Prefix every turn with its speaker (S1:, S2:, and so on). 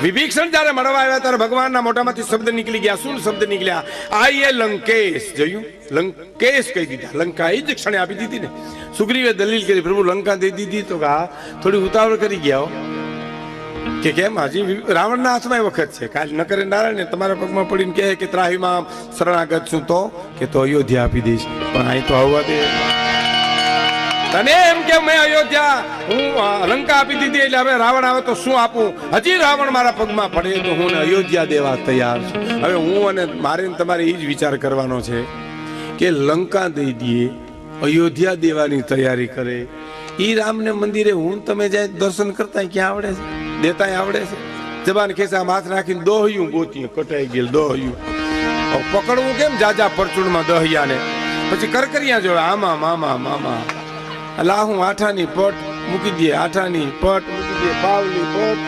S1: વિભીષણ જ્યારે મળવા આવ્યા ત્યારે ભગવાનના મોઢામાંથી શબ્દ નીકળી ગયા. શું શબ્દ નીકળ્યા? આઈએ લંકેશ. જોયું, લંકેશ કહી દીધા. લંકા એ જ ક્ષણે આપી દીધી ને. સુગ્રીવે દલીલ કરી, પ્રભુ લંકા દઈ દીધી. તો કે હા, થોડી ઉતાવળ કરી ગયા કે કેમ? હજી રાવણના હાથમાં એ વખત છે. કાલ ન કરે નારાયણ તમારા પગમાં પડીને કહે કે ત્રાહીમાં શરણાગત છું તો કે તો અયોધ્યા આપી દઈશ. પણ અહીં તો આવવા દે. તને એમ કે મેં અયોધ્યા હું લંકા આપી દીધી એટલે હવે રાવણ આવે તો શું આપું? હજી રાવણ મારા પગમાં પડે તો હું અયોધ્યા દેવા તૈયાર છું. હવે હું અને મારે તમારે એ જ વિચાર કરવાનો છે કે લંકા દઈ દઈએ, અયોધ્યા દેવાની તૈયારી કરે. ઈ રામને મંદિરે હું તમે જાય દર્શન કરતા ક્યાં આવડે છે? દેતા આવડે છે? જબાન ખેસા હાથ રાખીને દોહ્યું ગોતી કટાઈ ગયેલ દોહ્યું પકડવું કેમ? જાજા પરચુણમાં દહિયાને પછી કરકરિયા જોડે આમાં મામા મામા લાહું આઠાની પટ મૂકી દે, આઠાની પટ મૂકી દે, પાવલી પટ